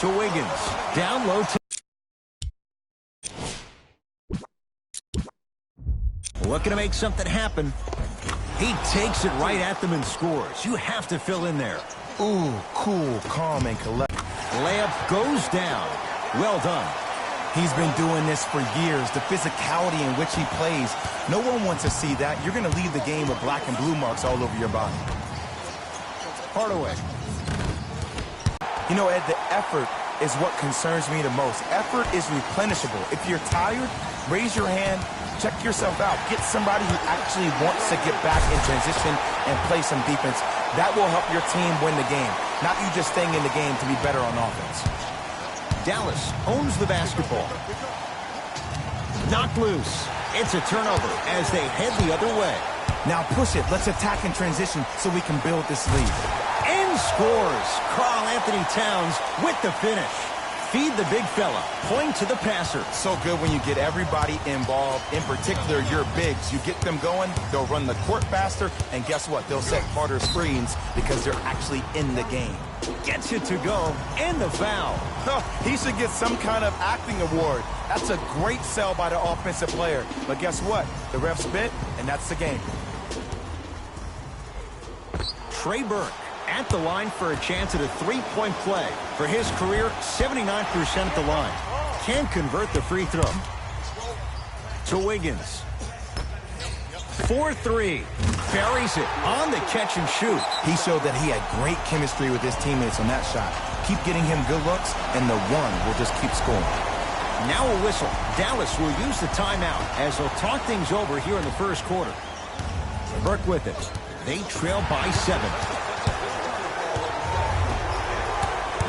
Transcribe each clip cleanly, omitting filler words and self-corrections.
To Wiggins. Down low. Looking to make something happen. He takes it right at them and scores. You have to fill in there. Ooh, cool, calm, and collected. Layup goes down. Well done. He's been doing this for years. The physicality in which he plays, no one wants to see that. You're going to leave the game with black and blue marks all over your body. Hardaway. You know, Ed, the effort is what concerns me the most. Effort is replenishable. If you're tired, raise your hand, check yourself out. Get somebody who actually wants to get back in transition and play some defense. That will help your team win the game, not you just staying in the game to be better on offense. Dallas owns the basketball. Knocked loose. It's a turnover as they head the other way. Now push it. Let's attack in transition so we can build this lead. And scores. Karl-Anthony Towns with the finish. Feed the big fella. Point to the passer. So good when you get everybody involved, in particular your bigs. You get them going, they'll run the court faster, and guess what? They'll set harder screens because they're actually in the game. Gets it to go, and the foul. He should get some kind of acting award. That's a great sell by the offensive player. But guess what? The ref spit, and that's the game. Trey Burke at the line for a chance at a three-point play. For his career, 79% at the line. Can't convert the free throw. To Wiggins. 4-3. Buries it on the catch and shoot. He showed that he had great chemistry with his teammates on that shot. Keep getting him good looks, and the one will just keep scoring. Now a whistle. Dallas will use the timeout as they'll talk things over here in the first quarter. Burke with it. They trail by 7.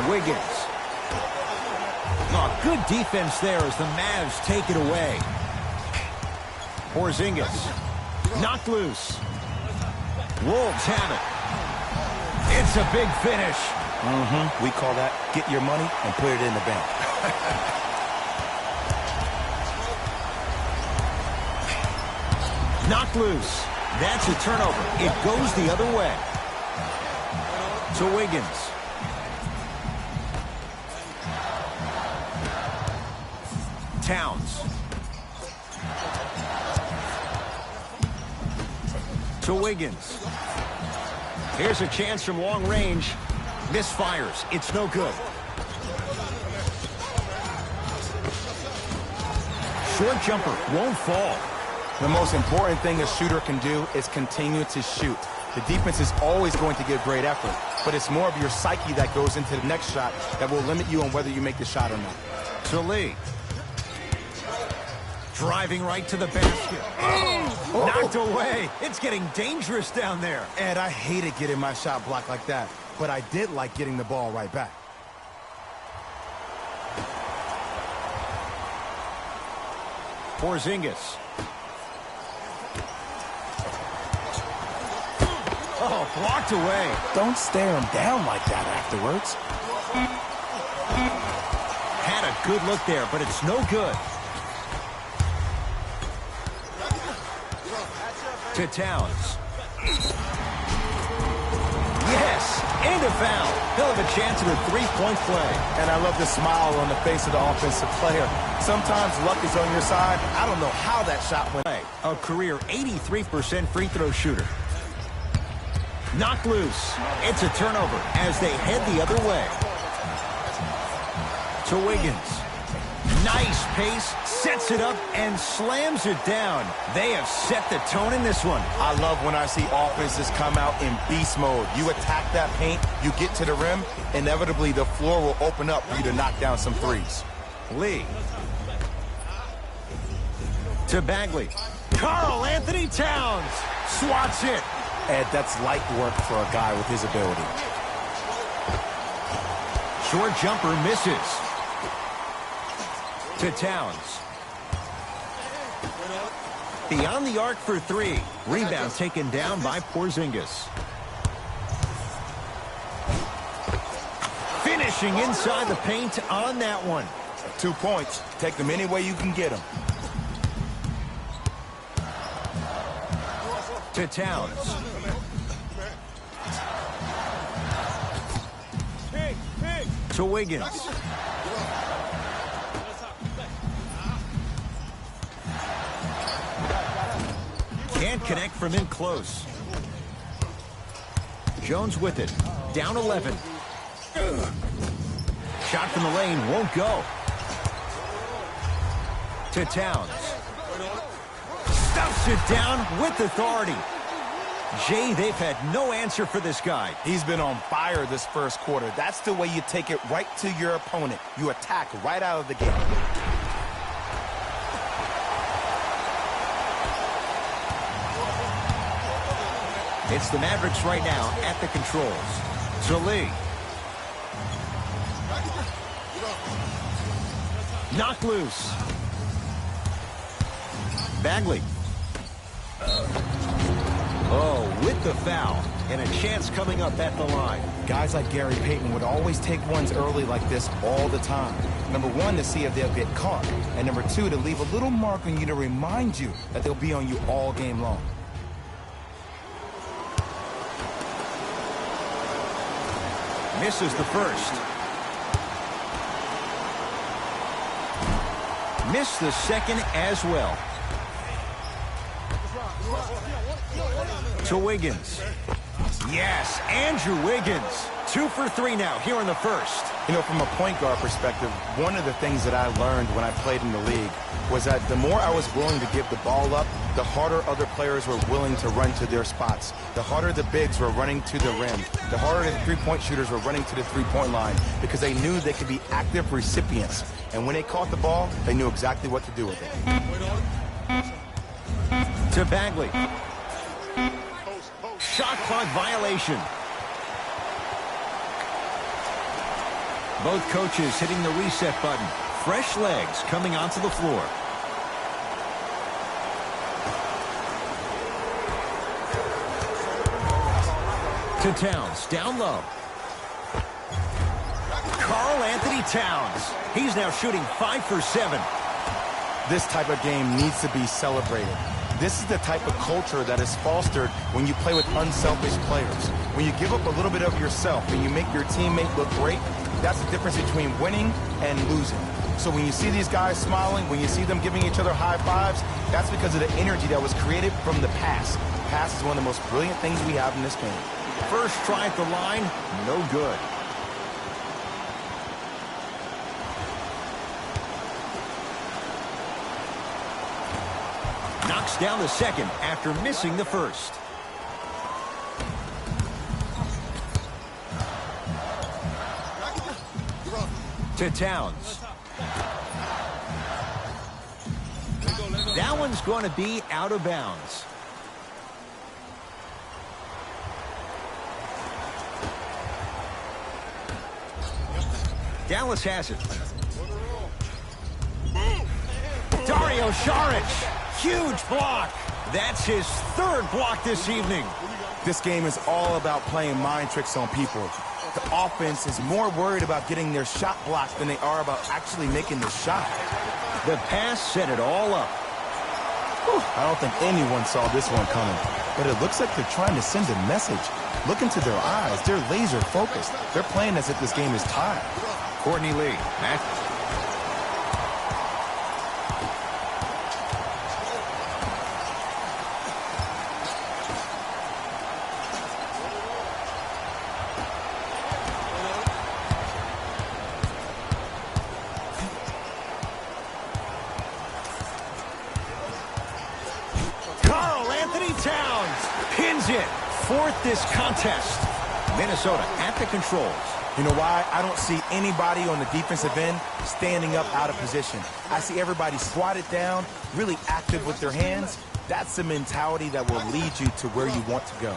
Wiggins. Oh, good defense there as the Mavs take it away. Porzingis. Knocked loose. Wolves have it. It's a big finish. We call that get your money and put it in the bank. Knocked loose. That's a turnover. It goes the other way. To Wiggins. Towns. To Wiggins. Here's a chance from long range. Misfires. It's no good. Short jumper won't fall. The most important thing a shooter can do is continue to shoot. The defense is always going to give great effort, but it's more of your psyche that goes into the next shot that will limit you on whether you make the shot or not. To Lee. Driving right to the basket. Knocked away. It's getting dangerous down there. Ed, I hated getting my shot blocked like that, but I did like getting the ball right back. Porzingis. Oh, blocked away. Don't stare him down like that afterwards. Had a good look there, but it's no good. To Towns. Yes, and a foul. He'll have a chance at a three-point play. And I love the smile on the face of the offensive player. Sometimes luck is on your side. I don't know how that shot went. A career 83% free throw shooter. Knocked loose. It's a turnover as they head the other way. To Wiggins. Nice pace, sets it up, and slams it down. They have set the tone in this one. I love when I see offenses come out in beast mode. You attack that paint, you get to the rim, inevitably the floor will open up for you to knock down some threes. Lee. To Bagley. Karl-Anthony Towns swats it. Ed, that's light work for a guy with his ability. Short jumper misses. To Towns. Beyond the arc for 3. Rebound taken down by Porzingis. Finishing inside the paint on that one. 2 points. Take them any way you can get them. To Towns. To Wiggins. Can't connect from in close. Jones with it. Down 11. Shot from the lane won't go. To Towns. Stuffs it down with authority. Jay, they've had no answer for this guy. He's been on fire this first quarter. That's the way you take it right to your opponent. You attack right out of the gate. It's the Mavericks right now at the controls. To Lee. Knocked loose. Bagley. Oh, with the foul. And a chance coming up at the line. Guys like Gary Payton would always take ones early like this all the time. Number one, to see if they'll get caught. And number two, to leave a little mark on you to remind you that they'll be on you all game long. Misses the first. Missed the second as well. To Wiggins. Yes, Andrew Wiggins. 2 for 3 now here in the first. You know, from a point guard perspective, one of the things that I learned when I played in the league was that the more I was willing to give the ball up, the harder other players were willing to run to their spots. The harder the bigs were running to the rim. The harder the three-point shooters were running to the three-point line because they knew they could be active recipients. And when they caught the ball, they knew exactly what to do with it. To Bagley. Shot clock violation. Both coaches hitting the reset button. Fresh legs coming onto the floor. To Towns, down low. Karl Anthony Towns. He's now shooting 5 for 7. This type of game needs to be celebrated. This is the type of culture that is fostered when you play with unselfish players. When you give up a little bit of yourself and you make your teammate look great, that's the difference between winning and losing. So when you see these guys smiling, when you see them giving each other high fives, that's because of the energy that was created from the pass. Pass is one of the most brilliant things we have in this game. First try at the line, no good. Knocks down the second after missing the first. To Towns. That one's going to be out of bounds. Dallas has it. Dario Saric. Huge block. That's his third block this evening. This game is all about playing mind tricks on people. The offense is more worried about getting their shot blocked than they are about actually making the shot. The pass set it all up. I don't think anyone saw this one coming, but it looks like they're trying to send a message. Look into their eyes. They're laser focused. They're playing as if this game is tied. Courtney Lee. Matt. Karl Anthony Towns pins it. Fourth this contest. Minnesota at the controls. You know why? I don't see anybody on the defensive end standing up out of position. I see everybody squatted down, really active with their hands. That's the mentality that will lead you to where you want to go.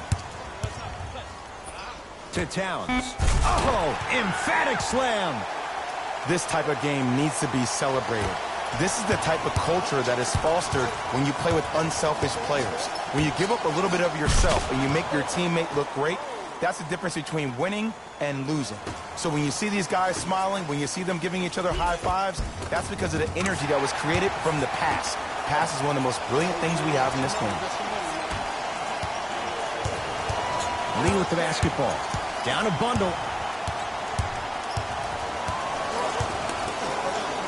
To Towns. Oh, emphatic slam. This type of game needs to be celebrated. This is the type of culture that is fostered when you play with unselfish players. When you give up a little bit of yourself and you make your teammate look great, that's the difference between winning and losing. So when you see these guys smiling, when you see them giving each other high fives, that's because of the energy that was created from the pass. Pass is one of the most brilliant things we have in this game. Lee with the basketball. Down a bundle.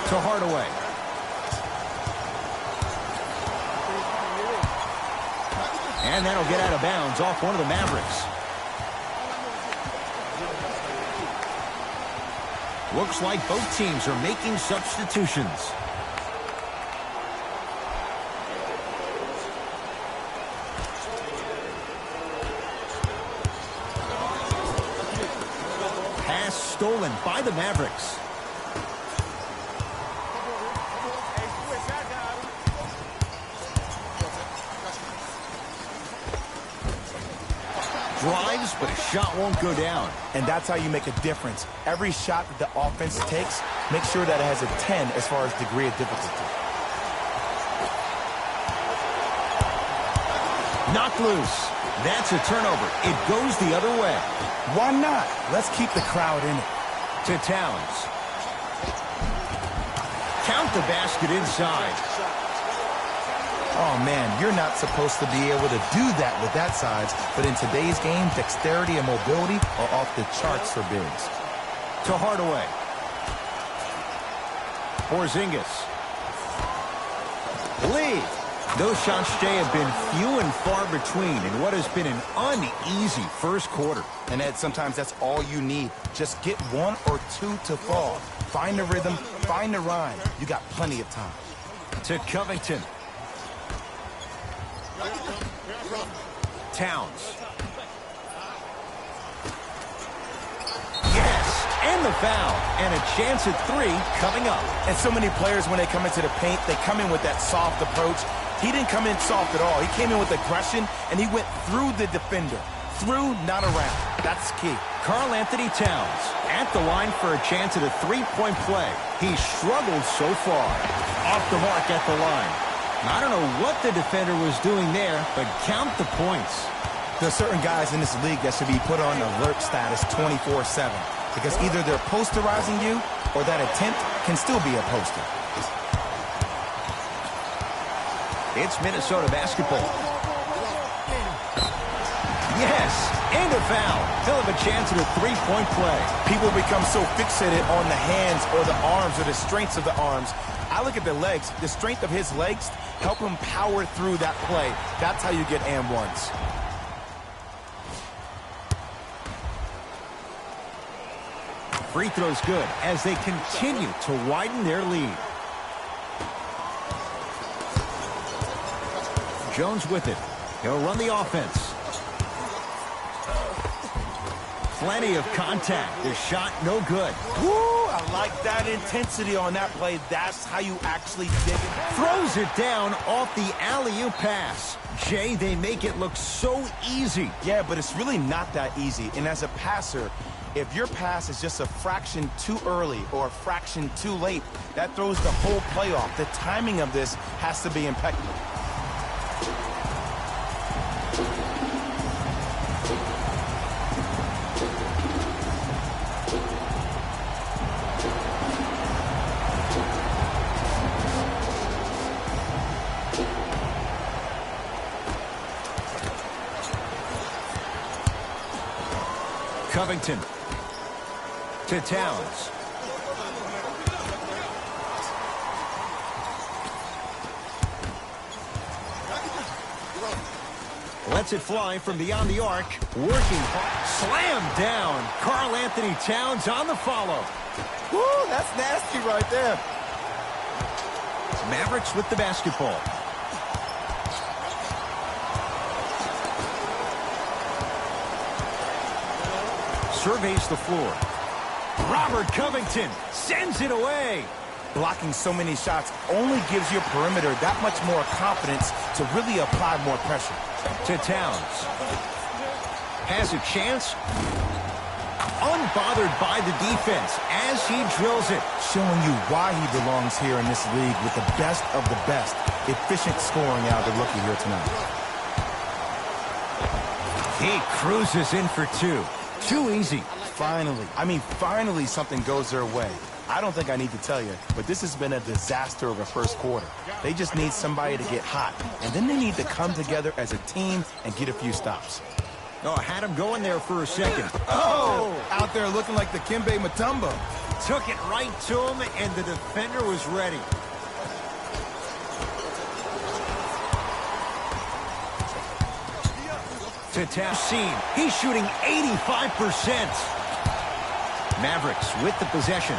To Hardaway. And that'll get out of bounds off one of the Mavericks. Looks like both teams are making substitutions. Pass stolen by the Mavericks. Drives, but a shot won't go down. And that's how you make a difference. Every shot that the offense takes, make sure that it has a 10 as far as degree of difficulty. Knocked loose. That's a turnover. It goes the other way. Why not? Let's keep the crowd in it. To Towns. Count the basket inside. Oh, man, you're not supposed to be able to do that with that size, but in today's game, dexterity and mobility are off the charts for bigs. To Hardaway. Porzingis. Lee. Those shots, Jay, have been few and far between in what has been an uneasy first quarter. And Ed, sometimes that's all you need. Just get one or two to fall. Find the rhythm, find the rhyme. You got plenty of time. To Covington. Towns. Yes, and the foul. And a chance at three coming up. And so many players, when they come into the paint, they come in with that soft approach. He didn't come in soft at all. He came in with aggression, and he went through the defender. Through, not around. That's key. Karl-Anthony Towns at the line for a chance at a three-point play. He struggled so far. Off the mark at the line. I don't know what the defender was doing there, but count the points. There are certain guys in this league that should be put on alert status 24/7 because either they're posterizing you or that attempt can still be a poster. It's Minnesota basketball. Yes, and a foul. He'll have a chance at a three-point play. People become so fixated on the hands or the arms or the strengths of the arms. I look at the legs. The strength of his legs help him power through that play. That's how you get and ones. Free throw's good as they continue to widen their lead. Jones with it. He'll run the offense. Plenty of contact. The shot no good. Woo! I like that intensity on that play. That's how you actually dig it. Throws it down off the alley-oop pass. Jay, they make it look so easy. Yeah, but it's really not that easy. And as a passer, if your pass is just a fraction too early or a fraction too late, that throws the whole play off. The timing of this has to be impeccable. Covington to Towns. Lets it fly from beyond the arc. Working hard. Slam down. Karl-Anthony Towns on the follow. Woo, that's nasty right there. Mavericks with the basketball. Surveys the floor. Robert Covington sends it away. Blocking so many shots only gives your perimeter that much more confidence to really apply more pressure. To Towns. Has a chance. Unbothered by the defense as he drills it. Showing you why he belongs here in this league with the best of the best. Efficient scoring out of the rookie here tonight. He cruises in for two. Too easy. Finally something goes their way. I don't think I need to tell you, but this has been a disaster of a first quarter. They just need somebody to get hot, and then they need to come together as a team and get a few stops. Oh, had him going there for a second. Oh! Out there looking like the Kimbe Mutombo. Took it right to him, and the defender was ready. To tap seam. He's shooting 85%. Mavericks with the possession.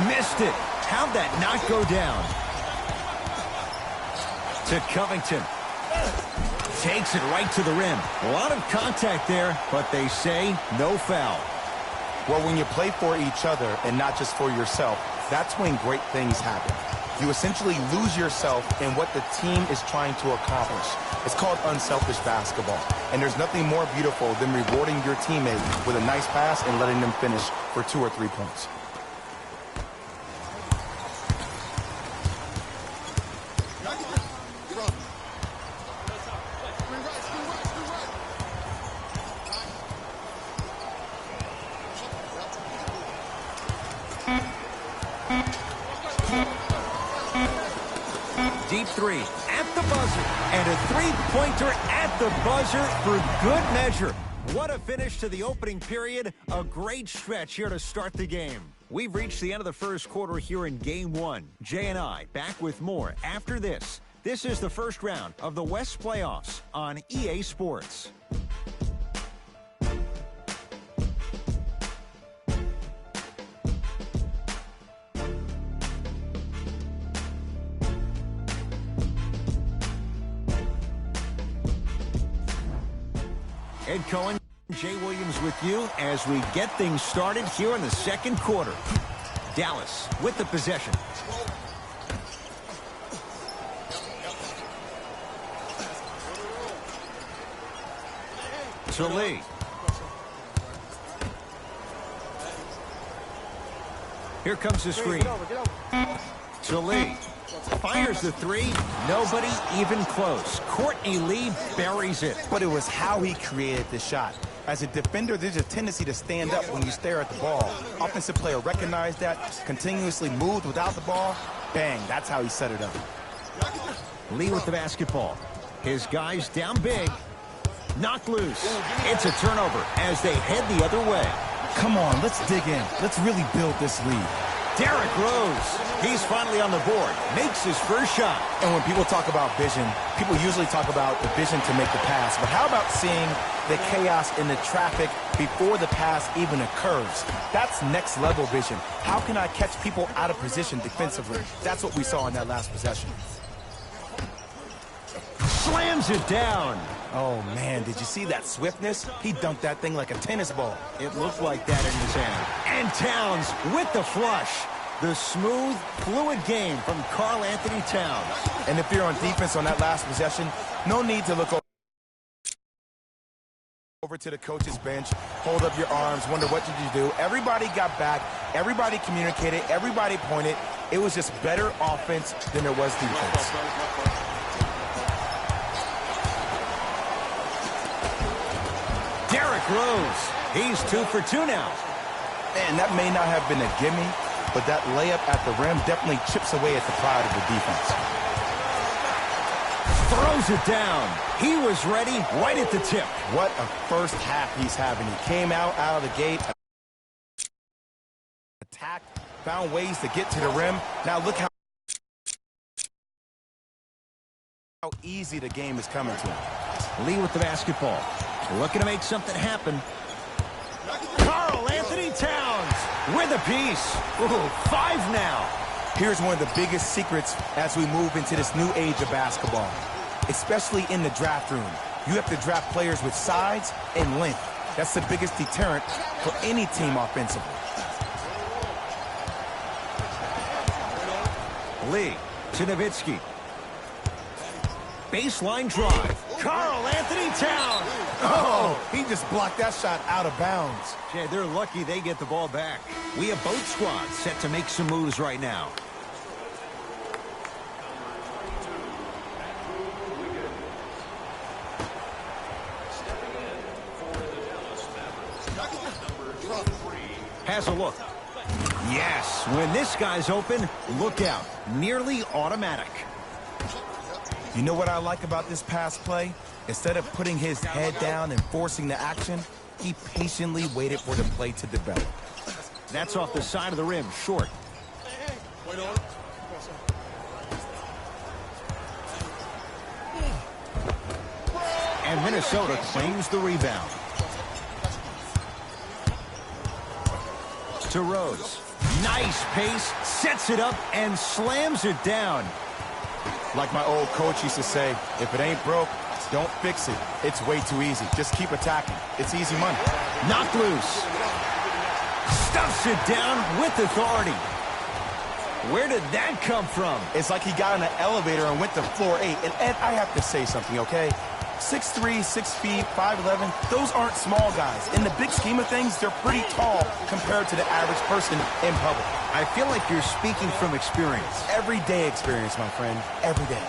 Missed it. How'd that not go down? To Covington. Takes it right to the rim. A lot of contact there, but they say no foul. Well, when you play for each other and not just for yourself, that's when great things happen. You essentially lose yourself in what the team is trying to accomplish. It's called unselfish basketball. And there's nothing more beautiful than rewarding your teammate with a nice pass and letting them finish for 2 or 3 points. Deep three at the buzzer. And a three-pointer at the buzzer for good measure. What a finish to the opening period. A great stretch here to start the game. We've reached the end of the first quarter here in Game 1. Jay and I back with more after this. This is the first round of the West Playoffs on EA Sports. Ed Cohen, Jay Williams with you as we get things started here in the second quarter. Dallas with the possession. To Lee. Here comes the screen. To Lee. Fires the three. Nobody even close. Courtney Lee buries it. But it was how he created the shot. As a defender, there's a tendency to stand up when you stare at the ball. Offensive player recognized that, continuously moved without the ball. Bang, that's how he set it up. Lee with the basketball. His guys down big. Knocked loose. It's a turnover as they head the other way. Come on, let's dig in. Let's really build this lead. Derrick Rose. He's finally on the board. Makes his first shot. And when people talk about vision, people usually talk about the vision to make the pass. But how about seeing the chaos in the traffic before the pass even occurs? That's next level vision. How can I catch people out of position defensively? That's what we saw in that last possession. Slams it down. Oh, man, did you see that swiftness? He dunked that thing like a tennis ball. It looked like that in his hand. And Towns with the flush. The smooth, fluid game from Karl-Anthony Towns. And if you're on defense on that last possession, no need to look over to the coach's bench, hold up your arms, wonder what did you do. Everybody got back. Everybody communicated. Everybody pointed. It was just better offense than there was defense. Derrick Rose. He's 2 for 2 now. And that may not have been a gimme, but that layup at the rim definitely chips away at the pride of the defense. Throws it down. He was ready right at the tip. What a first half he's having. He came out of the gate, attacked, found ways to get to the rim. Now look how easy the game is coming to him. Lee with the basketball. Looking to make something happen. Karl-Anthony Towns with a piece. Ooh, 5 now. Here's one of the biggest secrets as we move into this new age of basketball, especially in the draft room. You have to draft players with size and length. That's the biggest deterrent for any team offensively. Lee to Nowitzki. Baseline drive. Karl-Anthony Towns. Oh, he just blocked that shot out of bounds. Jay, they're lucky they get the ball back. We have both squads set to make some moves right now. Has a look. Yes, when this guy's open, look out. Nearly automatic. You know what I like about this pass play? Instead of putting his head down and forcing the action, he patiently waited for the play to develop. That's off the side of the rim, short. And Minnesota claims the rebound. To Rose. Nice pace, sets it up, and slams it down. Like my old coach used to say, if it ain't broke, don't fix it. It's way too easy. Just keep attacking. It's easy money. Knocked loose. Stuffs it down with authority. Where did that come from? It's like he got in an elevator and went to floor 8. And Ed, I have to say something, okay? 6'3", 6 feet, 5'11", those aren't small guys. In the big scheme of things, they're pretty tall compared to the average person in public. I feel like you're speaking from experience. Everyday experience, my friend. Every day.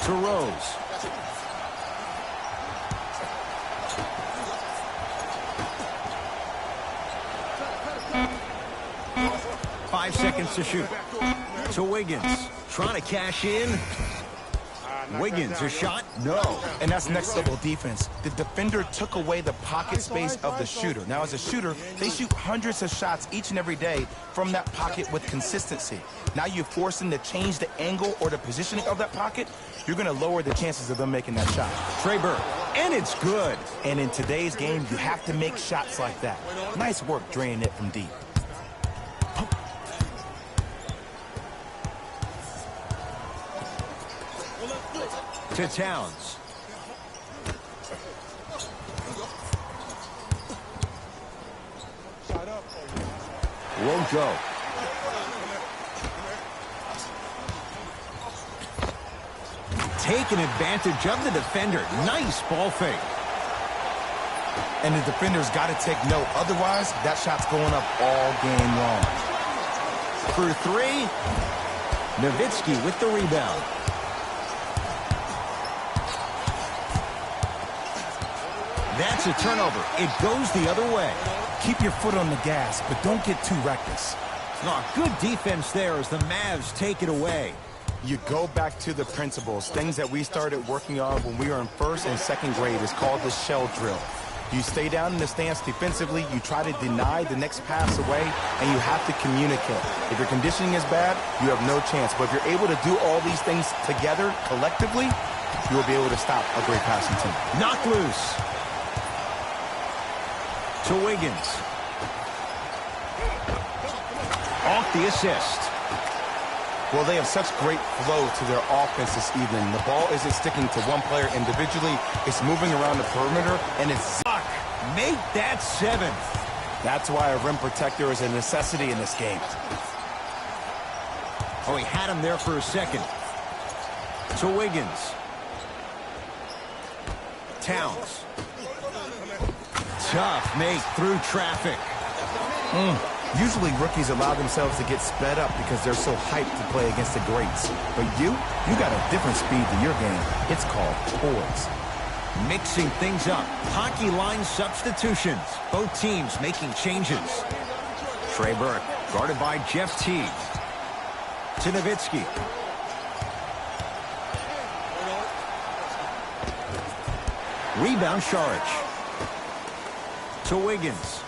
To Rose. Five seconds to shoot. To Wiggins. Trying to cash in. Wiggins, a shot? No. And that's next level defense. The defender took away the pocket space of the shooter. Now, as a shooter, they shoot hundreds of shots each and every day from that pocket with consistency. Now you force them to change the angle or the positioning of that pocket, you're going to lower the chances of them making that shot. Trey Burke. And it's good. And in today's game, you have to make shots like that. Nice work draining it from deep. To Towns. Won't go. Taking advantage of the defender. Nice ball fake. And the defender's got to take note. Otherwise, that shot's going up all game long. For three. Nowitzki with the rebound. That's a turnover. It goes the other way. Keep your foot on the gas, but don't get too reckless. Oh, good defense there as the Mavs take it away. You go back to the principles, things that we started working on when we were in first and second grade. Is called the shell drill. You stay down in the stance defensively, you try to deny the next pass away, and you have to communicate. If your conditioning is bad, you have no chance. But if you're able to do all these things together, collectively, you will be able to stop a great passing team. Knocked loose. To Wiggins. Off the assist. Well, they have such great flow to their offense this evening. The ball isn't sticking to one player individually. It's moving around the perimeter, and it's... Make that 7th. That's why a rim protector is a necessity in this game. Oh, he had him there for a second. To Wiggins. Towns. Tough make through traffic. Usually rookies allow themselves to get sped up because they're so hyped to play against the greats. But you got a different speed to your game. It's called poise. Mixing things up. Hockey line substitutions. Both teams making changes. Trey Burke guarded by Jeff Teague. To Nowitzki. Rebound Saric. To Wiggins.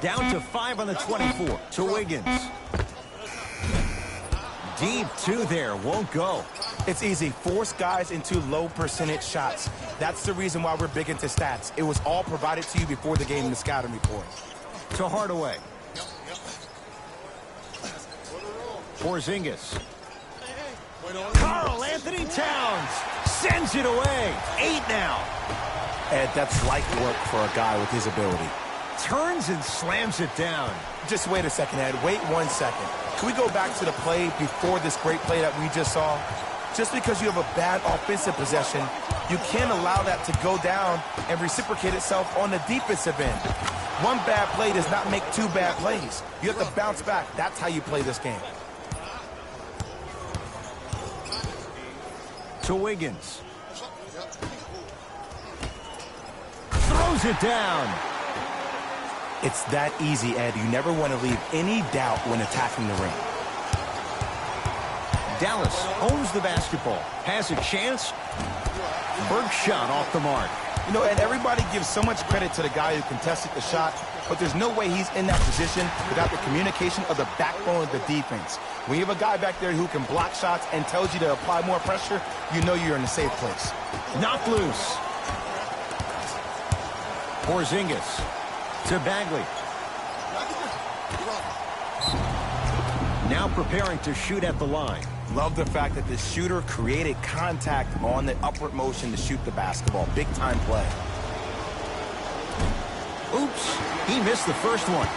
Down to 5 on the 24. To Wiggins. Deep 2 there. Won't go. It's easy. Force guys into low percentage shots. That's the reason why we're big into stats. It was all provided to you before the game in the scouting report. To Hardaway. Porzingis. Karl Anthony Towns sends it away. 8 now. Ed, that's light work for a guy with his ability. Turns and slams it down. Just wait a second, Ed. Wait 1 second. Can we go back to the play before this great play that we just saw? Just because you have a bad offensive possession, you can't allow that to go down and reciprocate itself on the defensive end. One bad play does not make 2 bad plays. You have to bounce back. That's how you play this game. To Wiggins. throws it down. It's that easy, Ed. You never want to leave any doubt when attacking the ring. Dallas owns the basketball. Has a chance. Burke shot off the mark. You know, Ed, everybody gives so much credit to the guy who contested the shot, but there's no way he's in that position without the communication of the backbone of the defense. When you have a guy back there who can block shots and tells you to apply more pressure, you know you're in a safe place. Knocked loose. Porzingis to Bagley. Now preparing to shoot at the line. Love the fact that the shooter created contact on the upward motion to shoot the basketball. Big time play. Oops, he missed the first one.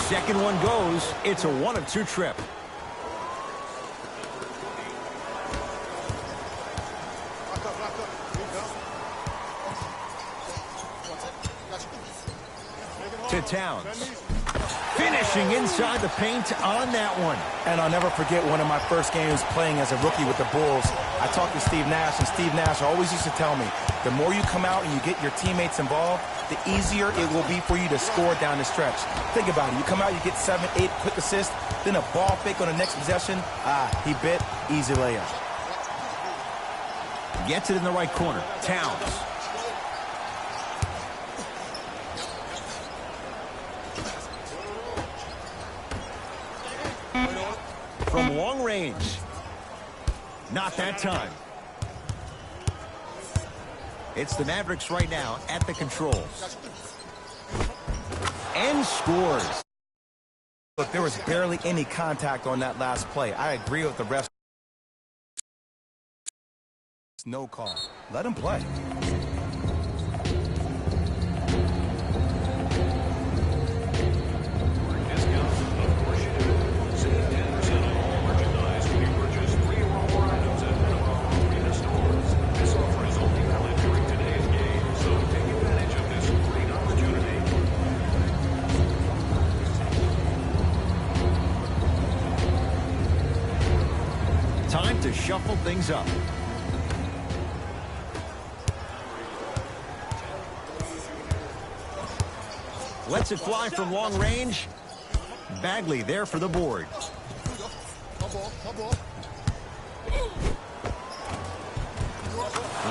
Second one goes. It's a 1-of-2 trip. To Towns. Finishing inside the paint on that one. And I'll never forget one of my first games playing as a rookie with the Bulls. I talked to Steve Nash, and Steve Nash always used to tell me, the more you come out and you get your teammates involved, the easier it will be for you to score down the stretch. Think about it. You come out, you get 7, 8 quick assists, then a ball fake on the next possession. He bit. Easy layup. Gets it in the right corner. Towns. From long range. Not that time. It's the Mavericks right now at the controls. And scores. Look, there was barely any contact on that last play. I agree with the refs. No call. Let him play. Time to shuffle things up. Lets it fly from long range. Bagley there for the board.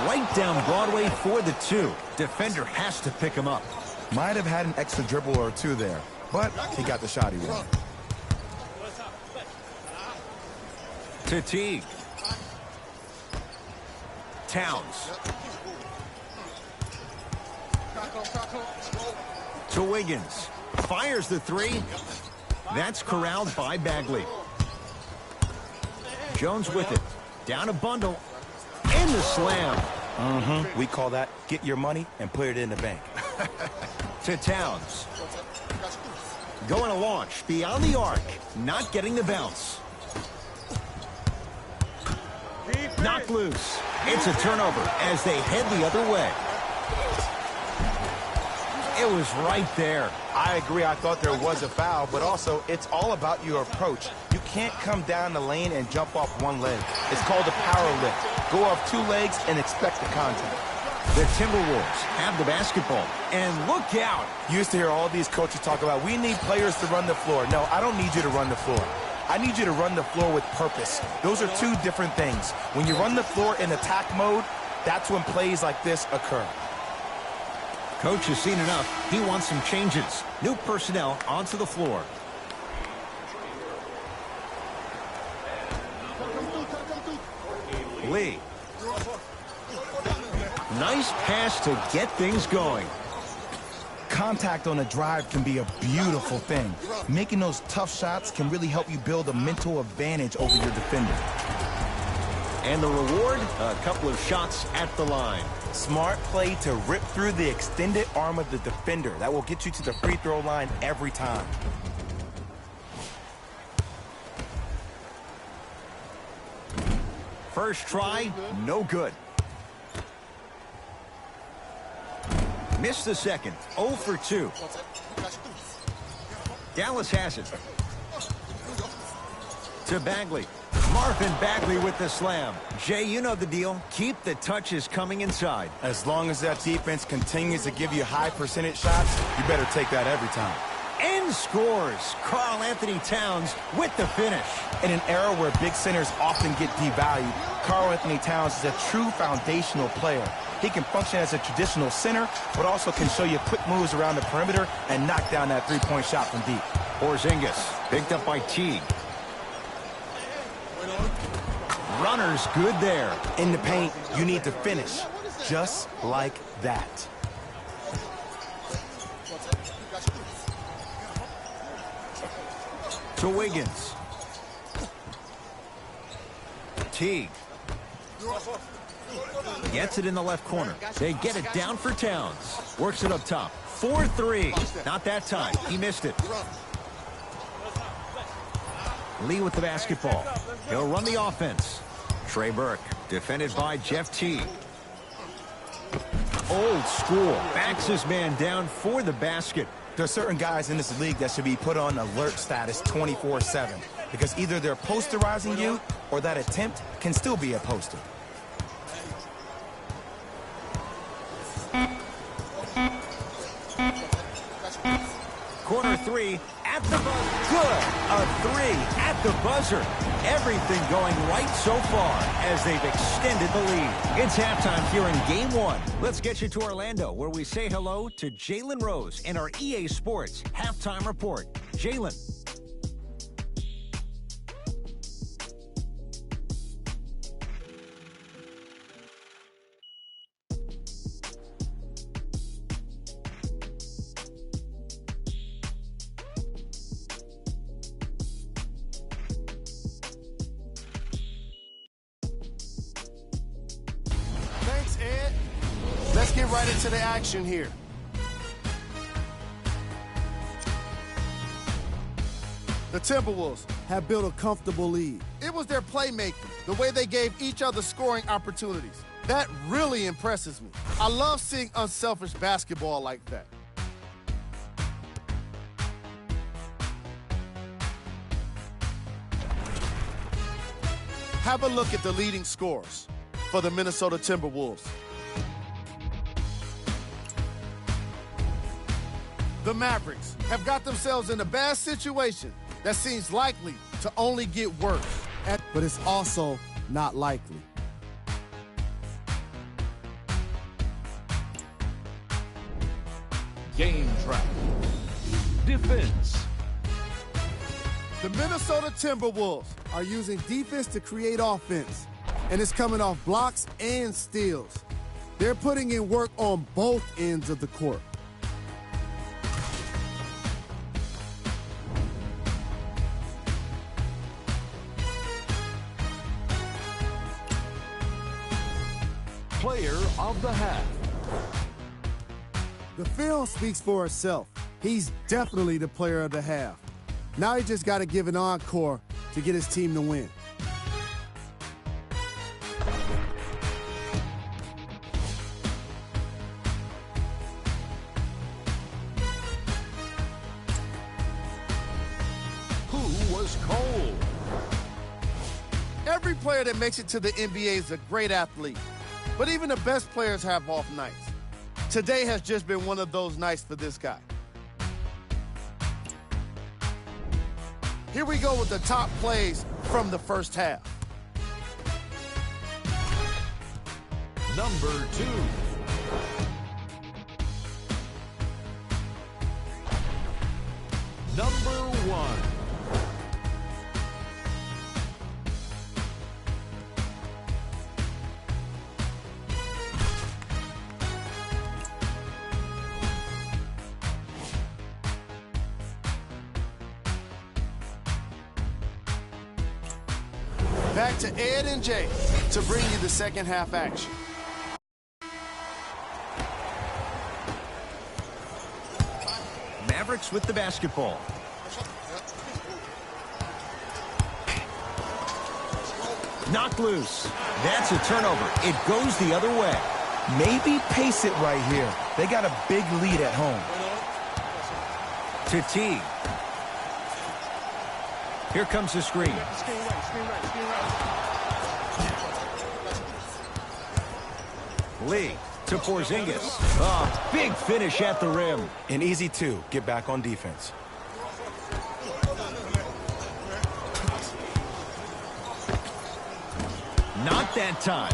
Right down Broadway for the 2. Defender has to pick him up. Might have had an extra dribble or 2 there, but he got the shot he wanted. To Teague. Towns. To Wiggins. Fires the 3. That's corralled by Bagley. Jones with it. Down a bundle. In the slam. We call that get your money and put it in the bank. To Towns. Going to launch beyond the arc. Not getting the bounce. Knocked loose. It's a turnover as they head the other way. It was right there. I agree. I thought there was a foul, but also it's all about your approach. You can't come down the lane and jump off one leg. It's called a power lift. Go off 2 legs and expect the contact. The Timberwolves have the basketball. And look out. You used to hear all these coaches talk about, we need players to run the floor. No, I don't need you to run the floor. I need you to run the floor with purpose. Those are 2 different things. When you run the floor in attack mode, that's when plays like this occur. Coach has seen enough. He wants some changes. New personnel onto the floor. Lee. Nice pass to get things going. Contact on a drive can be a beautiful thing. Making those tough shots can really help you build a mental advantage over your defender. And the reward, a couple of shots at the line. Smart play to rip through the extended arm of the defender. That will get you to the free throw line every time. First try, no good. Missed the second, 0 for 2. Dallas has it. To Bagley. Marvin Bagley with the slam. Jay, you know the deal. Keep the touches coming inside. As long as that defense continues to give you high percentage shots, you better take that every time. And scores. Karl-Anthony Towns with the finish. In an era where big centers often get devalued, Karl-Anthony Towns is a true foundational player. He can function as a traditional center, but also can show you quick moves around the perimeter and knock down that three-point shot from deep. Porzingis picked up by Teague. Runner's good there. In the paint, you need to finish just like that. To Wiggins. Teague. Gets it in the left corner. They get it down for Towns. Works it up top. 4-3. Not that time. He missed it. Lee with the basketball. He'll run the offense. Trey Burke, defended by Jeff Teague. Old school. Backs his man down for the basket. There are certain guys in this league that should be put on alert status 24/7 because either they're posterizing you or that attempt can still be a poster. Corner three at the buzzer. Good. A three at the buzzer. Everything going right so far as they've extended the lead. It's halftime here in Game 1. Let's get you to Orlando, where we say hello to Jalen Rose in our EA Sports Halftime Report. Jalen. Thanks, Ed. Let's get right into the action here. The Timberwolves have built a comfortable lead. It was their playmaking, the way they gave each other scoring opportunities. That really impresses me. I love seeing unselfish basketball like that. Have a look at the leading scorers for the Minnesota Timberwolves. The Mavericks have got themselves in a bad situation that seems likely to only get worse. But it's also not likely. Game track. Defense. The Minnesota Timberwolves are using defense to create offense, and it's coming off blocks and steals. They're putting in work on both ends of the court. Player of the half. The film speaks for itself. He's definitely the player of the half. Now he just got to give an encore to get his team to win. Who was cold? Every player that makes it to the NBA is a great athlete, but even the best players have off nights. Today has just been one of those nights for this guy. Here we go with the top plays from the first half. Number 2. Number 1. Back to Ed and Jay to bring you the second half action. Mavericks with the basketball. Knocked loose. That's a turnover. It goes the other way. Maybe pace it right here. They got a big lead at home. To Teague. Here comes the screen. Lee to Porzingis. Oh, big finish at the rim. An easy two. Get back on defense. Not that time.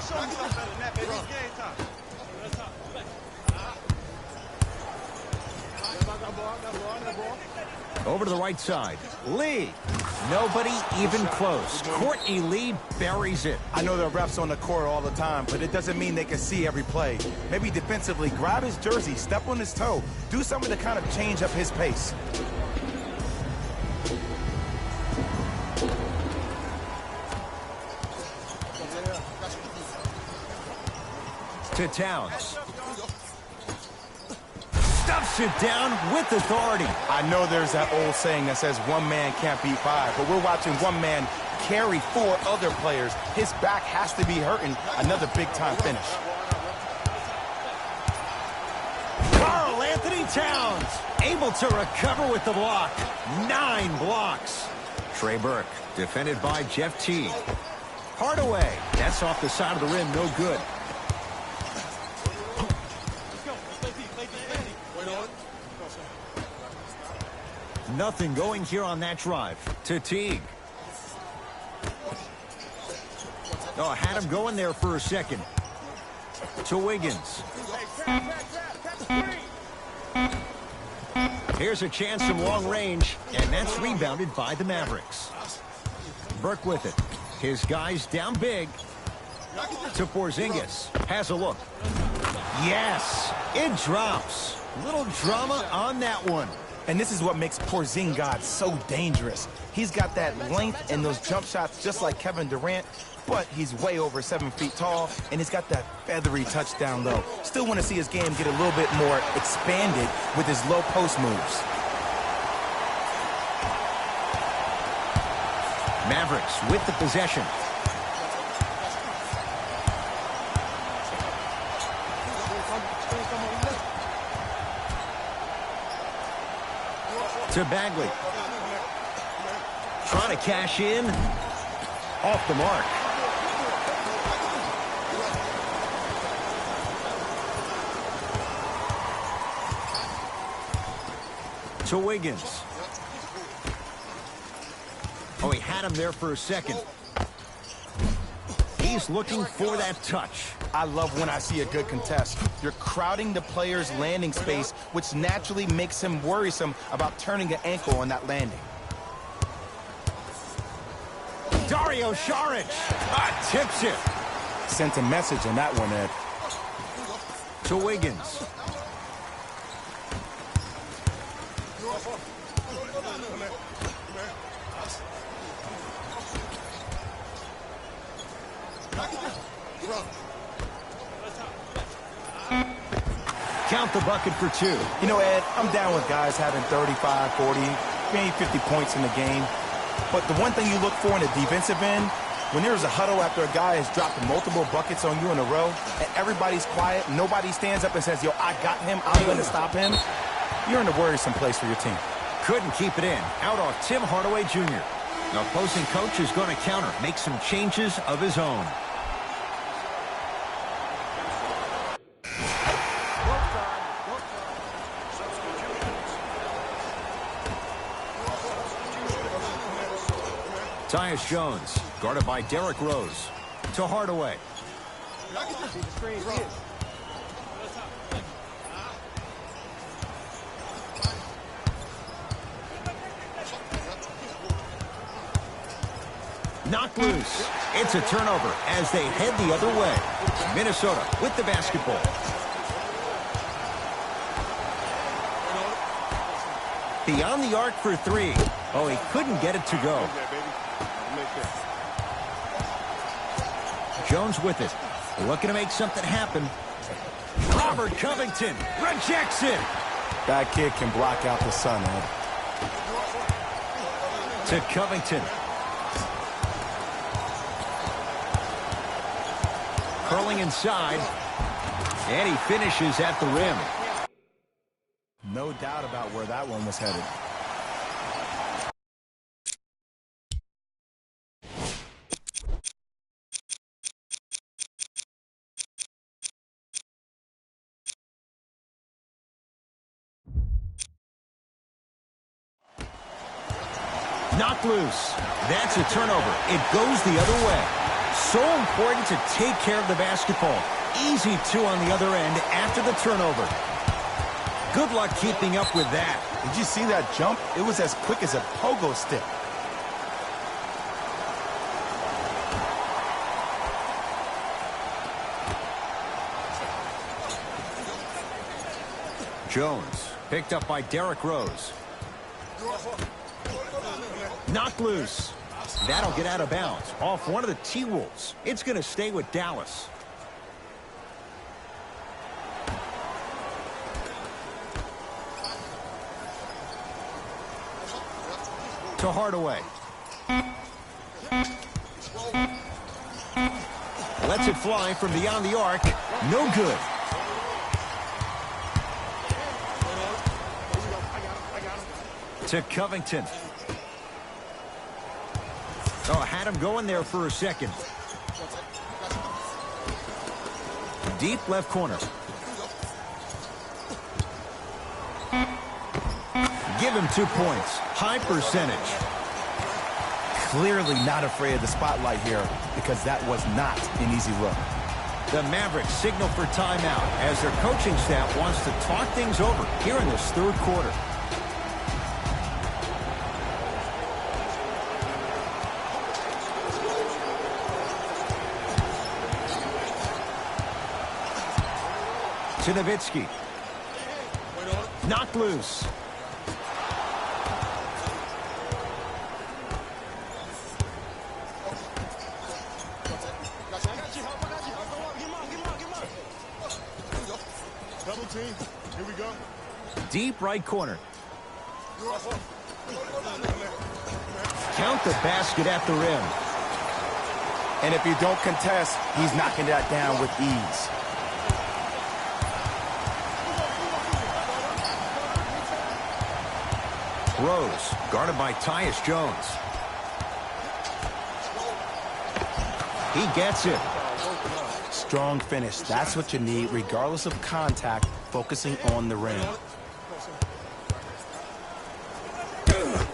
Over to the right side. Lee. Nobody even close. Courtney Lee buries it. I know there are refs on the court all the time, but it doesn't mean they can see every play. Maybe defensively, grab his jersey, step on his toe, do something to kind of change up his pace. To Towns. Stuffs it down with authority. I know there's that old saying that says one man can't beat five, but we're watching one man carry four other players. His back has to be hurting. Another big-time finish. Karl Anthony Towns able to recover with the block. 9 blocks. Trey Burke defended by Jeff Teague. Hardaway. That's off the side of the rim. No good. Nothing going here on that drive. To Teague. Oh, had him going there for a second. To Wiggins. Here's a chance from long range, and that's rebounded by the Mavericks. Burke with it. His guys down big. To Porzingis. Has a look. Yes, it drops. Little drama on that one. And this is what makes Porzingis so dangerous. He's got that length and those jump shots just like Kevin Durant, but he's way over 7 feet tall, and he's got that feathery touchdown low. Still want to see his game get a little bit more expanded with his low post moves. Mavericks with the possession. To Bagley. Trying to cash in. Off the mark. To Wiggins. Oh, he had him there for a second. He's looking for that touch. I love when I see a good contest. You're crowding the player's landing space, which naturally makes him worrisome about turning an ankle on that landing. Dario Saric tips it. Sent a message on that one, Ed. To Wiggins. Count the bucket for 2. You know, Ed, I'm down with guys having 35, 40, maybe 50 points in the game. But the one thing you look for in the defensive end, when there's a huddle after a guy has dropped multiple buckets on you in a row, and everybody's quiet, nobody stands up and says, yo, I got him, I'm going to stop him, you're in a worrisome place for your team. Couldn't keep it in. Out off Tim Hardaway Jr. The opposing coach is going to counter, make some changes of his own. Tyus Jones, guarded by Derrick Rose. To Hardaway. Knocked loose. It's a turnover as they head the other way. Minnesota with the basketball. Beyond the arc for 3. Oh, he couldn't get it to go. Jones with it. Looking to make something happen. Robert Covington rejects it. That kid can block out the sun, Ed. To Covington. Curling inside. And he finishes at the rim. No doubt about where that one was headed. Knocked loose. That's a turnover. It goes the other way. So important to take care of the basketball. Easy two on the other end after the turnover. Good luck keeping up with that. Did you see that jump? It was as quick as a pogo stick. Jones picked up by Derrick Rose. Knocked loose. That'll get out of bounds off one of the T-Wolves. It's going to stay with Dallas. To Hardaway. Lets it fly from beyond the arc. No good. To Covington. Oh, had him going there for a second. Deep left corner. Give him 2 points. High percentage. Clearly not afraid of the spotlight here because that was not an easy look. The Mavericks signal for timeout as their coaching staff wants to talk things over here in this third quarter. To Nowitzki. Knocked loose. Double team. Here we go. Deep right corner. Count the basket at the rim. And if you don't contest, he's knocking that down with ease. Rose, guarded by Tyus Jones. He gets it. Strong finish. That's what you need, regardless of contact, focusing on the rim.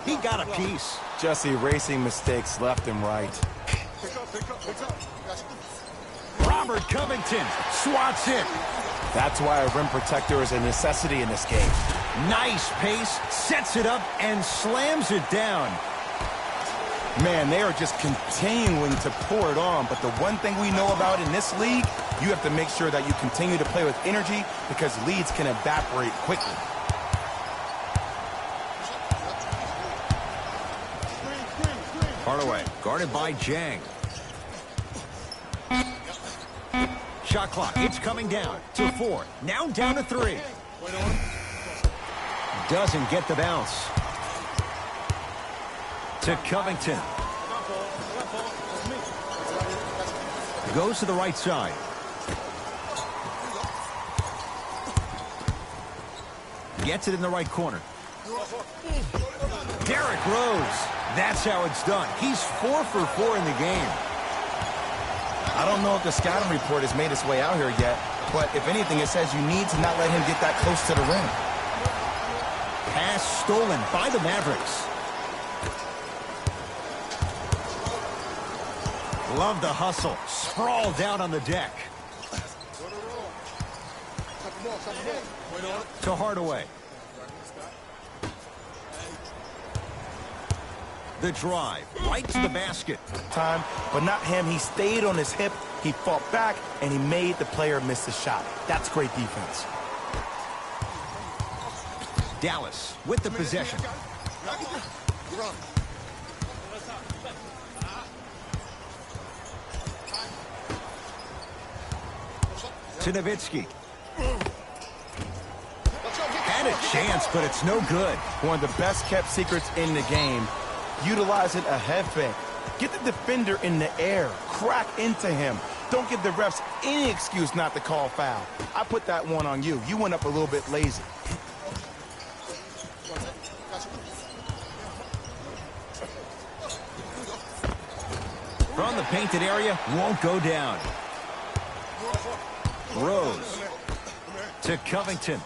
He got a piece. Just erasing mistakes left and right. Robert Covington swats it. That's why a rim protector is a necessity in this game. Nice pace, sets it up, and slams it down. Man, they are just continuing to pour it on. But the one thing we know about in this league, you have to make sure that you continue to play with energy because leads can evaporate quickly. Hardaway, guarded by Jang. Shot clock, it's coming down to 4. Now down to 3. Doesn't get the bounce. To Covington. Goes to the right side. Gets it in the right corner. Derrick Rose. That's how it's done. He's 4 for 4 in the game. I don't know if the scouting report has made its way out here yet, but if anything, it says you need to not let him get that close to the rim. Pass stolen by the Mavericks. Love the hustle. Sprawled out on the deck. To Hardaway. The drive, right to the basket. Time, but not him. He stayed on his hip, he fought back, and he made the player miss the shot. That's great defense. Dallas with the possession. To Nowitzki. Had a chance, but it's no good. One of the best kept secrets in the game. Utilizing a head fake. Get the defender in the air. Crack into him. Don't give the refs any excuse not to call foul. I put that one on you. You went up a little bit lazy. From the painted area, won't go down. Rose to Covington.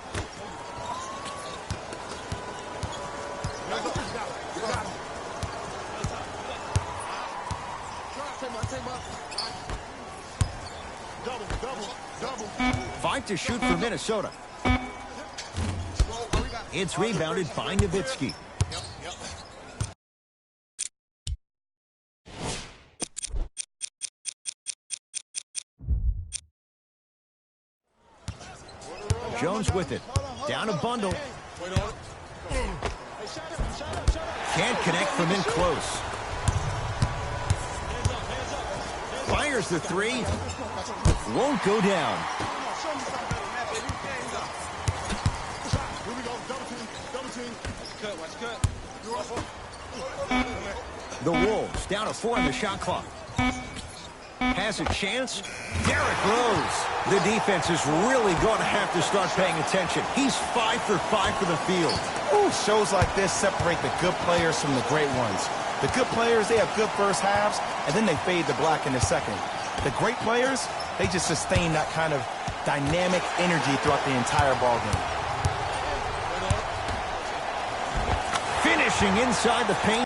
5 to shoot for Minnesota. It's rebounded by Nowitzki. Jones with it. Down a bundle. Can't connect from in close. Fires the three. Won't go down. The Wolves down to 4 on the shot clock. Has a chance. Derrick Rose. The defense is really going to have to start paying attention. He's 5 for 5 for the field. Ooh, shows like this separate the good players from the great ones. The good players, they have good first halves, and then they fade to black in the second. The great players, they just sustain that kind of dynamic energy throughout the entire ballgame. Finishing inside the paint.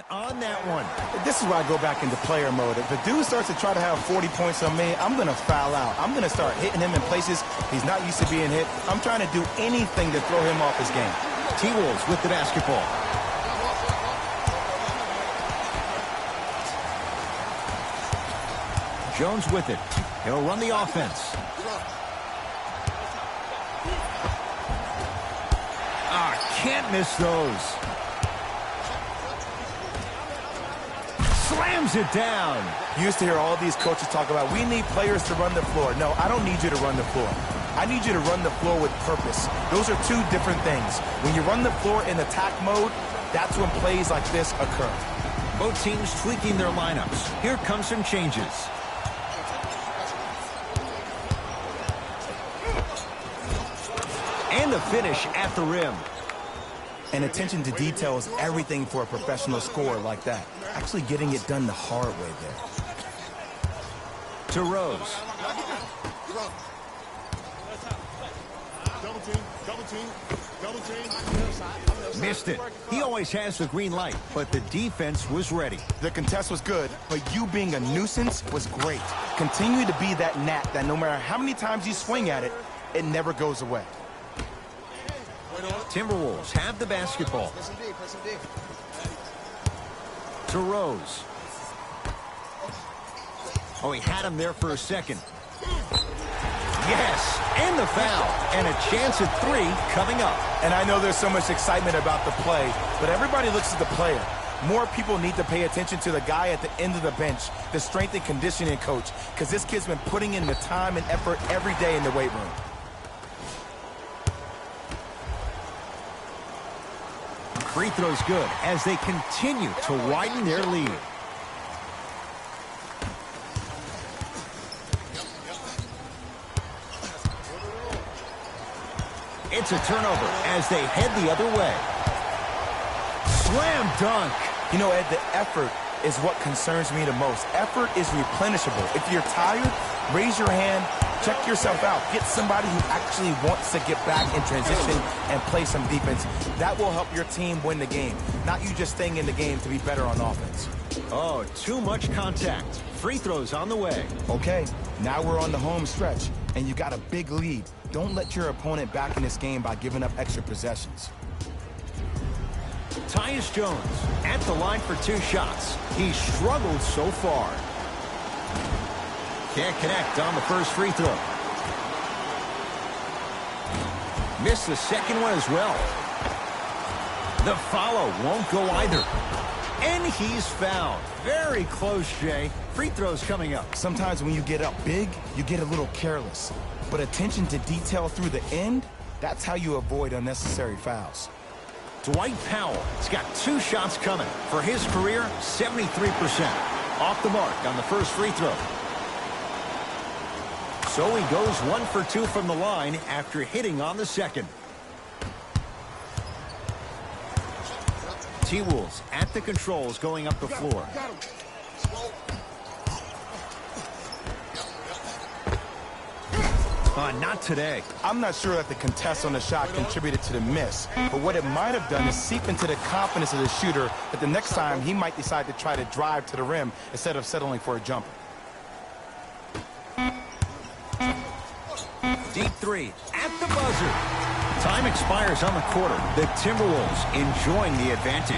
On that one. This is where I go back into player mode. If the dude starts to try to have 40 points on me, I'm going to foul out. I'm going to start hitting him in places he's not used to being hit. I'm trying to do anything to throw him off his game. T-Wolves with the basketball. Jones with it. He'll run the offense. Can't miss those. Slams it down. You used to hear all these coaches talk about, we need players to run the floor. No, I don't need you to run the floor. I need you to run the floor with purpose. Those are two different things. When you run the floor in attack mode, that's when plays like this occur. Both teams tweaking their lineups. Here come some changes. And the finish at the rim. And attention to detail is everything for a professional scorer like that. Actually getting it done the hard way there. To Rose. Missed it. He always has the green light, but the defense was ready. The contest was good, but you being a nuisance was great. Continue to be that gnat that no matter how many times you swing at it, it never goes away. Timberwolves have the basketball. To Rose. Oh, he had him there for a second. Yes, and the foul. And a chance at three coming up. And I know there's so much excitement about the play, but everybody looks at the player. More people need to pay attention to the guy at the end of the bench, the strength and conditioning coach, because this kid's been putting in the time and effort every day in the weight room. Free throw's good as they continue to widen their lead. It's a turnover as they head the other way. Slam dunk. You know, Ed, the effort is what concerns me the most. Effort is replenishable. If you're tired, raise your hand, check yourself out. Get somebody who actually wants to get back in transition and play some defense. That will help your team win the game, not you just staying in the game to be better on offense. Oh, too much contact. Free throws on the way. Okay, now we're on the home stretch, and you got a big lead. Don't let your opponent back in this game by giving up extra possessions. Tyus Jones at the line for 2 shots. He struggled so far. Can't connect on the first free throw. Missed the second one as well. The follow won't go either. And he's fouled. Very close, Jay. Free throws coming up. Sometimes when you get up big, you get a little careless. But attention to detail through the end, that's how you avoid unnecessary fouls. Dwight Powell has got 2 shots coming. For his career, 73%. Off the mark on the first free throw. So he goes 1 for 2 from the line after hitting on the second. T-Wolves at the controls going up the floor. Not today. I'm not sure that the contest on the shot contributed to the miss, but what it might have done is seep into the confidence of the shooter that the next time he might decide to try to drive to the rim instead of settling for a jumper. Deep 3 at the buzzer. Time expires on the quarter. The Timberwolves enjoying the advantage.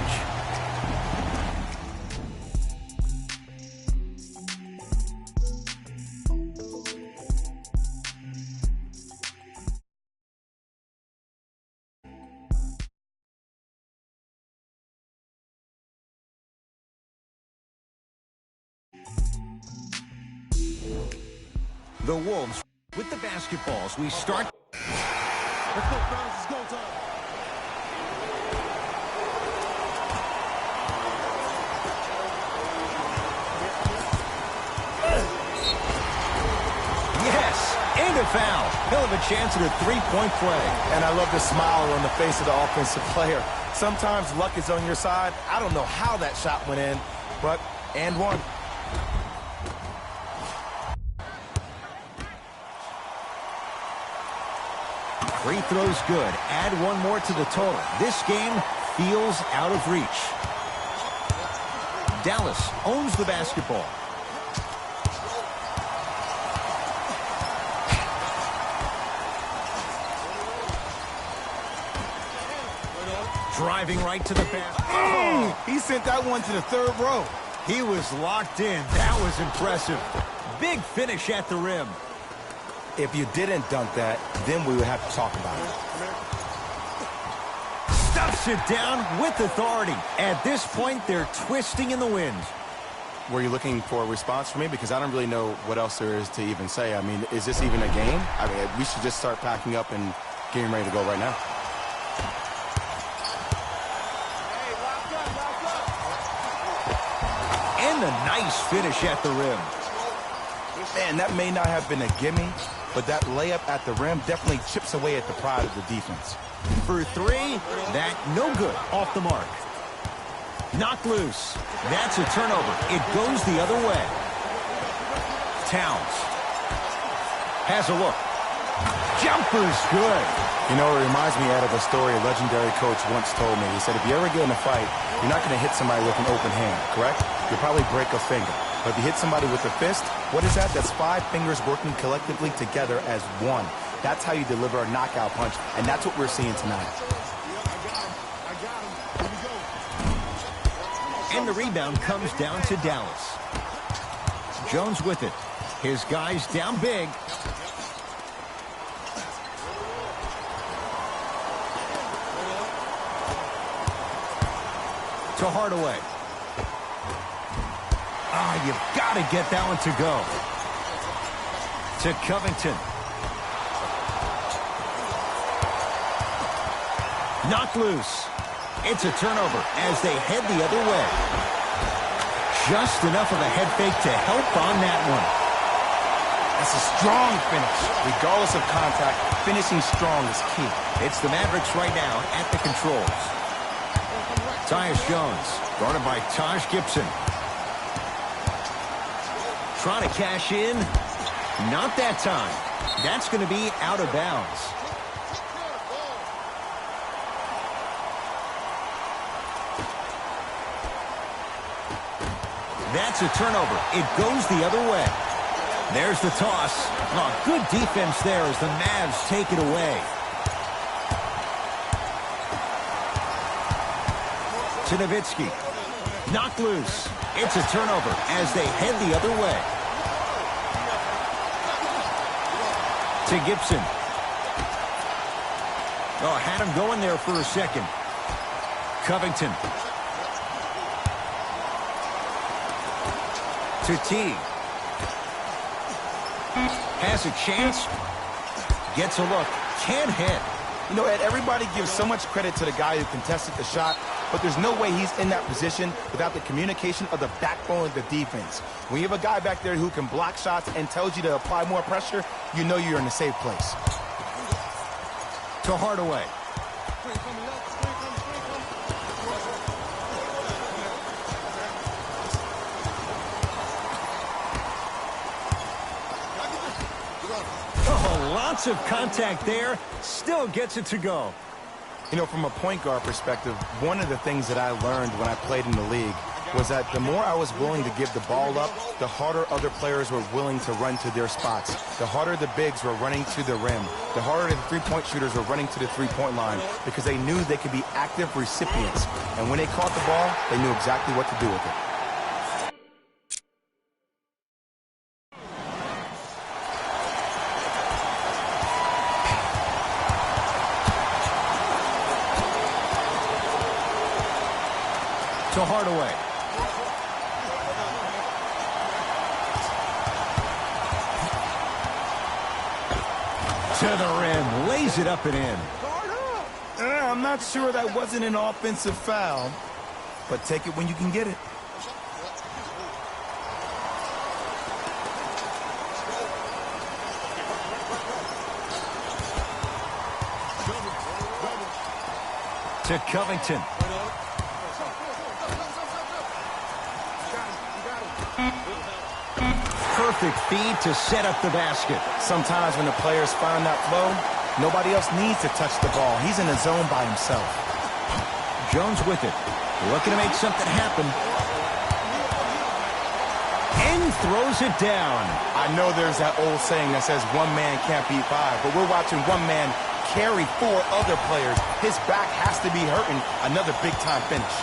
The Wolves with the basketballs. We start. Let's go, fellas. It's go time. Yes, and a foul. He'll have a chance at a 3-point play. And I love the smile on the face of the offensive player. Sometimes luck is on your side. I don't know how that shot went in, but and one. Free throws good. Add 1 more to the total. This game feels out of reach. Dallas owns the basketball. Driving right to the basket. Oh, he sent that one to the 3rd row. He was locked in. That was impressive. Big finish at the rim. If you didn't dunk that, then we would have to talk about it. Stuffs it down with authority. At this point, they're twisting in the wind. Were you looking for a response from me? Because I don't really know what else there is to even say. I mean, is this even a game? I mean, we should just start packing up and getting ready to go right now. And a nice finish at the rim. Man, that may not have been a gimme, but that layup at the rim definitely chips away at the pride of the defense. For 3, that no good. Off the mark. Knocked loose. That's a turnover. It goes the other way. Towns has a look. Jumper's good. You know, it reminds me of a story a legendary coach once told me. He said, if you ever get in a fight, you're not going to hit somebody with an open hand, correct? You'll probably break a finger. But if you hit somebody with a fist, what is that? That's 5 fingers working collectively together as one. That's how you deliver a knockout punch, and that's what we're seeing tonight. And the rebound comes down to Dallas. Jones with it. His guys down big. To Hardaway. You've got to get that one to go. To Covington. Knocked loose. It's a turnover as they head the other way. Just enough of a head fake to help on that one. That's a strong finish. Regardless of contact, finishing strong is key. It's the Mavericks right now at the controls. Tyus Jones, guarded by Taj Gibson. Trying to cash in. Not that time. That's going to be out of bounds. That's a turnover. It goes the other way. There's the toss. Oh, good defense there as the Mavs take it away. To Nowitzki. Knocked loose. It's a turnover as they head the other way. To Gibson. Oh, had him going there for a second. Covington. To T. Has a chance. Gets a look. Can't hit. You know, Ed, everybody gives so much credit to the guy who contested the shot, but there's no way he's in that position without the communication of the backbone of the defense. When you have a guy back there who can block shots and tells you to apply more pressure, you know you're in a safe place. To Hardaway. Oh, lots of contact there. Still gets it to go. You know, from a point guard perspective, one of the things that I learned when I played in the league was that the more I was willing to give the ball up, the harder other players were willing to run to their spots. The harder the bigs were running to the rim. The harder the three-point shooters were running to the three-point line because they knew they could be active recipients. And when they caught the ball, they knew exactly what to do with it. To Hardaway. To the rim. Lays it up and in. I'm not sure that wasn't an offensive foul, but take it when you can get it. To Covington. Perfect feed to set up the basket. Sometimes when the players find that flow, nobody else needs to touch the ball. He's in the zone by himself. Jones with it. Looking to make something happen. And throws it down. I know there's that old saying that says one man can't beat five, but we're watching one man carry four other players. His back has to be hurting. Another big-time finish.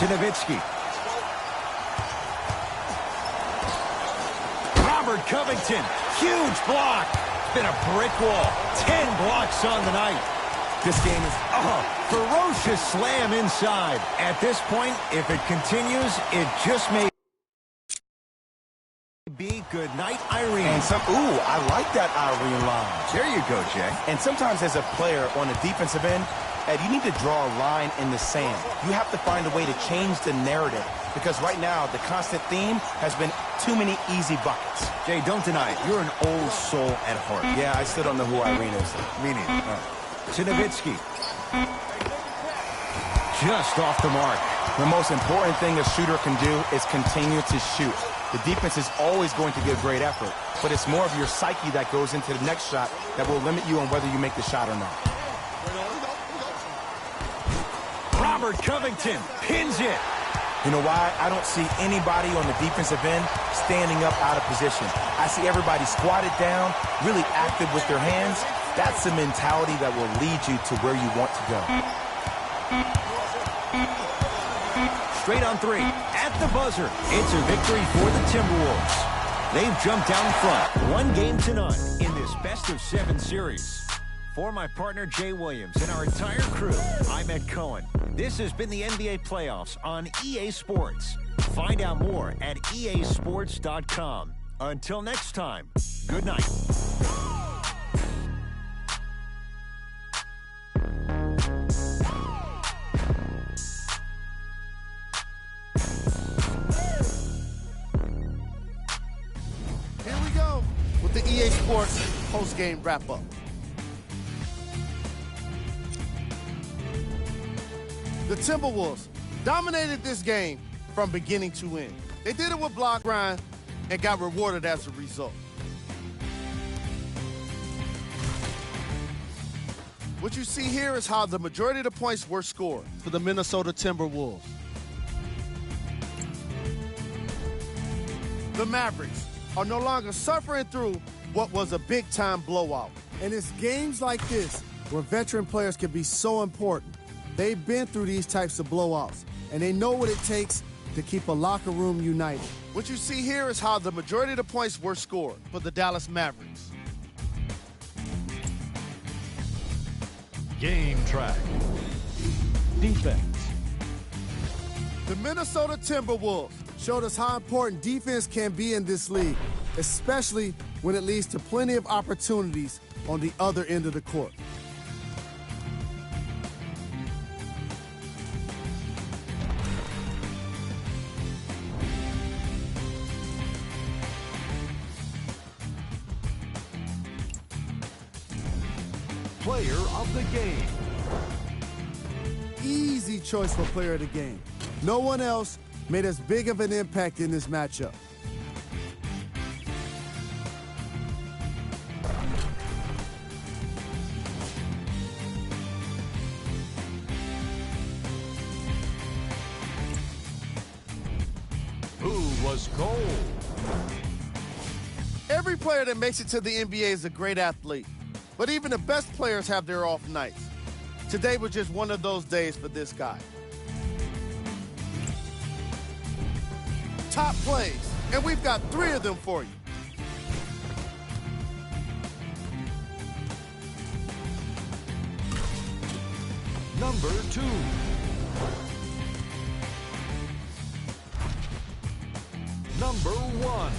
To Nowitzki. Robert Covington. Huge block. Been a brick wall. 10 blocks on the night. This game is... ferocious slam inside. At this point, if it continues, it just may be good night, Irene. And I like that Irene line. There you go, Jay. And sometimes as a player on the defensive end, Ed, you need to draw a line in the sand. You have to find a way to change the narrative because right now the constant theme has been too many easy buckets. Jay, don't deny it. You're an old soul at heart. Yeah, I still don't know who Irene is. Me neither. To Nowitzki. Just off the mark. The most important thing a shooter can do is continue to shoot. The defense is always going to give great effort, but it's more of your psyche that goes into the next shot that will limit you on whether you make the shot or not. Robert Covington pins it. You know why? I don't see anybody on the defensive end standing up out of position. I see everybody squatted down, really active with their hands. That's the mentality that will lead you to where you want to go. Straight on three. At the buzzer. It's a victory for the Timberwolves. They've jumped down front. 1 game to none in this best-of-7 series. For my partner, Jay Williams, and our entire crew, I'm Ed Cohen. This has been the NBA Playoffs on EA Sports. Find out more at easports.com. Until next time, good night. with the EA Sports post-game wrap-up. The Timberwolves dominated this game from beginning to end. They did it with block grind and got rewarded as a result. What you see here is how the majority of the points were scored for the Minnesota Timberwolves. The Mavericks are no longer suffering through what was a big-time blowout. And it's games like this where veteran players can be so important. They've been through these types of blowouts, and they know what it takes to keep a locker room united. What you see here is how the majority of the points were scored for the Dallas Mavericks. Game track. Defense. The Minnesota Timberwolves Showed us how important defense can be in this league, especially when it leads to plenty of opportunities on the other end of the court. Player of the game. Easy choice for player of the game. No one else made as big of an impact in this matchup. Who was cold? Every player that makes it to the NBA is a great athlete, but even the best players have their off nights. Today was just one of those days for this guy. Top plays, and we've got 3 of them for you. Number 2. Number 1.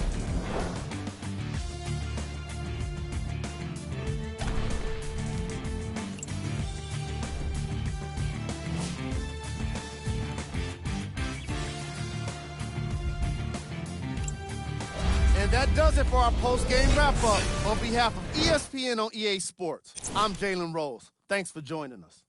And that does it for our post-game wrap-up. On behalf of ESPN on EA Sports, I'm Jalen Rose. Thanks for joining us.